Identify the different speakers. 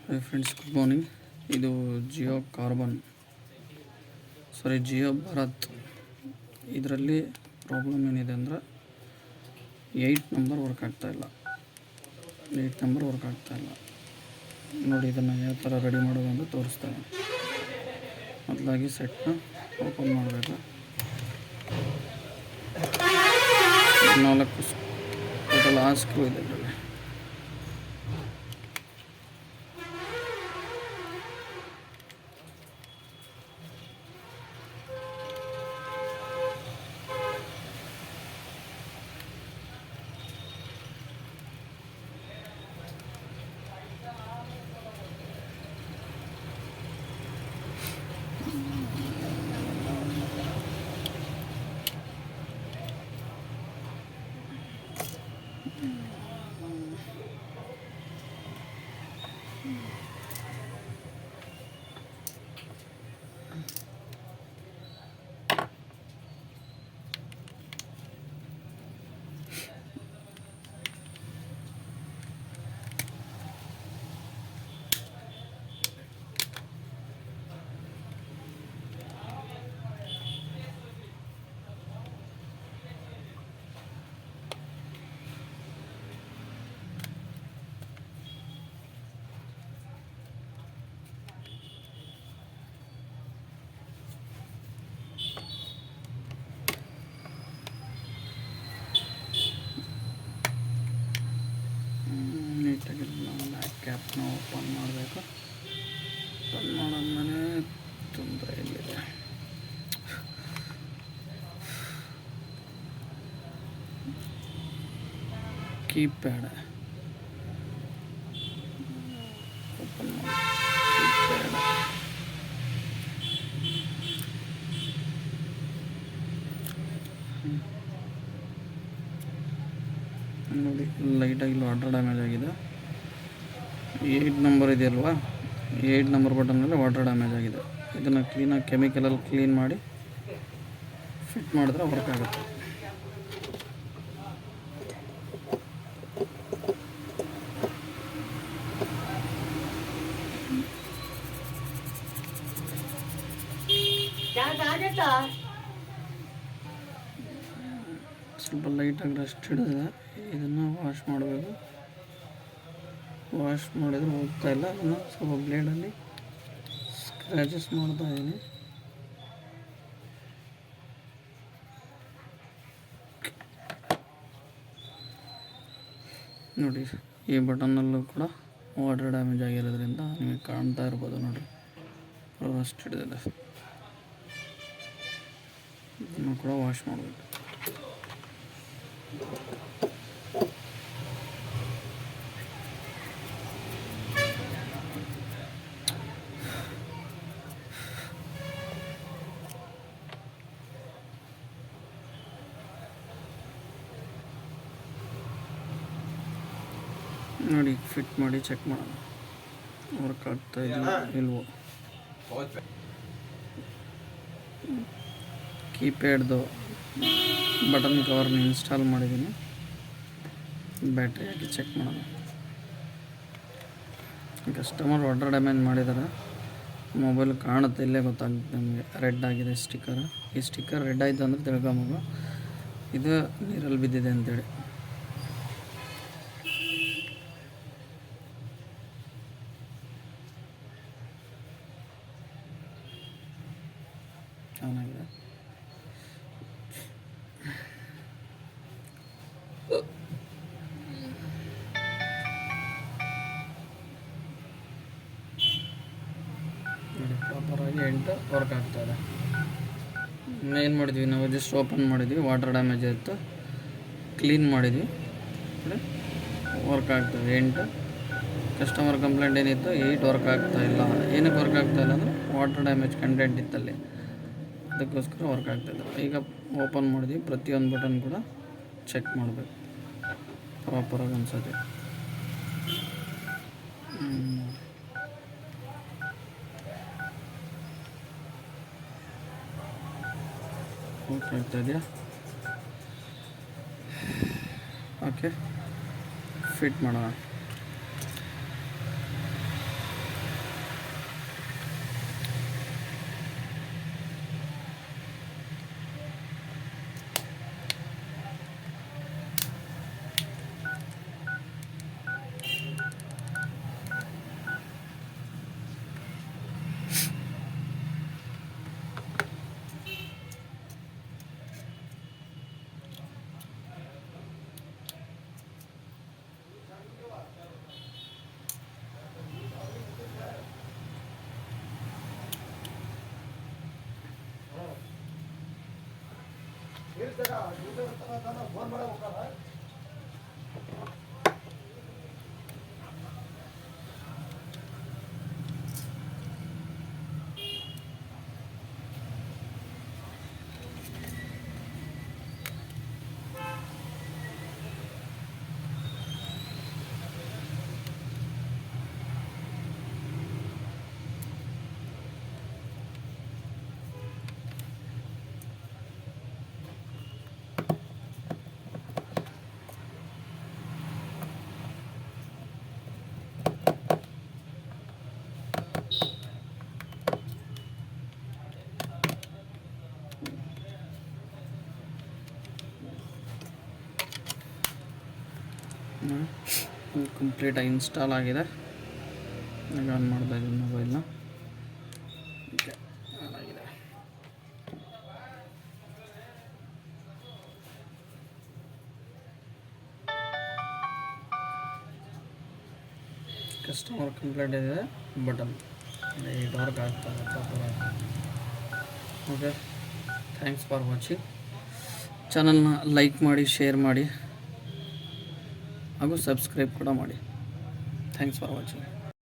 Speaker 1: Hi friends, good morning. ಇದು ಜಿಯೋ ಜಿಯೋ ಭಾರತ್. ಇದರಲ್ಲಿ problem ಏನಿದೆ ಅಂದರೆ 8 ನಂಬರ್ ವರ್ಕ್ ಆಗ್ತಾಯಿಲ್ಲ. ನೋಡಿ, ಇದನ್ನು ಯಾವ ಥರ ರೆಡಿ ಮಾಡೋದು ಅಂತ ತೋರಿಸ್ತಾರೆ. ಮೊದಲಾಗಿ ಸೆಟ್ನ ಓಪನ್ ಮಾಡಬೇಕು. 4 ಟೋಟಲ್ 6 ಸ್ಕ್ರೂ ಇದೆ ಇದರಲ್ಲಿ. ನೀಟಾಗಿ ಬ್ಯಾಕ್ ಕ್ಯಾಪ್ನ ಓಪನ್ ಮಾಡಬೇಕು. ಓಪನ್ ಮಾಡಾದ್ಮೇಲೆ ತೊಂದರೆ ಇಲ್ಲಿದೆ. ಕೀಪ್ಯಾಡ್ ಓಪನ್ ಮಾಡಿ. ನೋಡಿ, ಲೈಟಾಗಿ ವಾಟರ್ ಡ್ಯಾಮೇಜ್ ಆಗಿದೆ. 8 ನಂಬರ್ ಇದೆಯಲ್ವಾ, 8 ನಂಬರ್ ಬಟನ್ ಮೇಲೆ ವಾಟರ್ ಡ್ಯಾಮೇಜ್ ಆಗಿದೆ. ಇದನ್ನು ಕ್ಲೀನಾಗಿ ಕೆಮಿಕಲಲ್ಲಿ ಕ್ಲೀನ್ ಮಾಡಿ ಫಿಟ್ ಮಾಡಿದ್ರೆ ವರ್ಕ್ ಆಗುತ್ತೆ. ಸ್ವಲ್ಪ ಲೈಟಾಗಿ ರಸ್ಟ್ ಹಿಡಿದ್ರೆ ಇದನ್ನು ವಾಶ್ ಮಾಡಬೇಕು. ವಾಶ್ ಮಾಡಿದರೆ ಹೋಗ್ತಾ ಇಲ್ಲ. ಅದನ್ನು ಸ್ವಲ್ಪ ಬ್ಲೇಡಲ್ಲಿ ಸ್ಕ್ರ್ಯಾಚಸ್ ಮಾಡ್ತಾ ಇದ್ದೀನಿ. ನೋಡಿ, ಈ ಬಟನ್ನಲ್ಲೂ ಕೂಡ ವಾಟರ್ ಡ್ಯಾಮೇಜ್ ಆಗಿರೋದ್ರಿಂದ ನಿಮಗೆ ಕಾಣ್ತಾ ಇರ್ಬೋದು. ನೋಡಿ, ರಸ್ಟ್ ಹಿಡಿದಿದೆ. ಇದನ್ನು ಕೂಡ ವಾಶ್ ಮಾಡಬೇಕು. ನೋಡಿ, ಫಿಟ್ ಮಾಡಿ ಚೆಕ್ ಮಾಡೋಣ ವರ್ಕ್ ಆಗ್ತಾ ಇದೆಯೋ ಇಲ್ವೋ. ಕೀಪ್ಯಾಡ್ದು ಬಟನ್ ಕವರ್ನ ಇನ್ಸ್ಟಾಲ್ ಮಾಡಿದ್ದೀನಿ. ಬ್ಯಾಟ್ರಿ ಹಾಕಿ ಚೆಕ್ ಮಾಡೋಣ. ಕಸ್ಟಮರ್ ವಾಟರ್ ಡ್ಯಾಮೇಜ್ ಮಾಡಿದ್ದಾರೆ. ಮೊಬೈಲ್ ಕಾಣುತ್ತೆ, ಇಲ್ಲೇ ಗೊತ್ತಾಗುತ್ತೆ ನಮಗೆ. ರೆಡ್ ಆಗಿದೆ ಸ್ಟಿಕ್ಕರ್. ಈ ಸ್ಟಿಕ್ಕರ್ ರೆಡ್ ಆಯಿತು ಅಂದರೆ ತಿಳ್ಕೊಬೋದು ಇದು ನೀರಲ್ಲಿ ಬಿದ್ದಿದೆ ಅಂತೇಳಿ. ಚೆನ್ನಾಗಿದೆ. ಪ್ರಾಪರಾಗಿ 8 ವರ್ಕ್ ಆಗ್ತಾಯಿದೆ. ಏನು ಮಾಡಿದ್ವಿ ನಾವು, ಜಸ್ಟ್ ಓಪನ್ ಮಾಡಿದ್ವಿ, ವಾಟರ್ ಡ್ಯಾಮೇಜ್ ಇತ್ತು, ಕ್ಲೀನ್ ಮಾಡಿದ್ವಿ, ವರ್ಕ್ ಆಗ್ತದೆ 8. ಕಸ್ಟಮರ್ ಕಂಪ್ಲೇಂಟ್ ಏನಿತ್ತು, 8 ವರ್ಕ್ ಆಗ್ತಾಯಿಲ್ಲ. ಏನಕ್ಕೆ ವರ್ಕ್ ಆಗ್ತಾಯಿಲ್ಲ ಅಂದರೆ ವಾಟರ್ ಡ್ಯಾಮೇಜ್ ಕಂಟೆಂಟ್ ಇತ್ತಲ್ಲಿ, ಅದಕ್ಕೋಸ್ಕರ ವರ್ಕ್ ಆಗ್ತಾಯಿಲ್ಲ. ಈಗ ಓಪನ್ ಮಾಡಿದ್ವಿ, ಪ್ರತಿಯೊಂದು ಬಟನ್ ಕೂಡ ಚೆಕ್ ಮಾಡಬೇಕು ಪ್ರಾಪರಾಗಿ ಅನ್ಸತ್ತೆ. ಓಕೆ ಆಗ್ತಾ ಇದೆಯಾ? ಓಕೆ, ಫಿಟ್ ಮಾಡೋಣ. ಕಂಪ್ಲೀಟಾಗಿ ಇನ್ಸ್ಟಾಲ್ ಆಗಿದೆ. ಈಗ ಆನ್ ಮಾಡ್ತಾ ಇದ್ದೀನಿ ಮೊಬೈಲ್ನ. ಓಕೆ, ಆನ್ ಆಗಿದೆ. ಕಸ್ಟಮರ್ ಕಂಪ್ಲೀಟ್ ಇದೆ ಬಟನ್ ಇದು ವರ್ಕ್ ಆಗ್ತದೆ ಪ್ರಾಪರಾಗಿ. Okay, thanks for watching. ಚಾನಲ್ನ ಲೈಕ್ ಮಾಡಿ, ಶೇರ್ ಮಾಡಿ ಹಾಗೂ ಸಬ್ಸ್ಕ್ರೈಬ್ ಕೂಡ ಮಾಡಿ. Thanks for watching.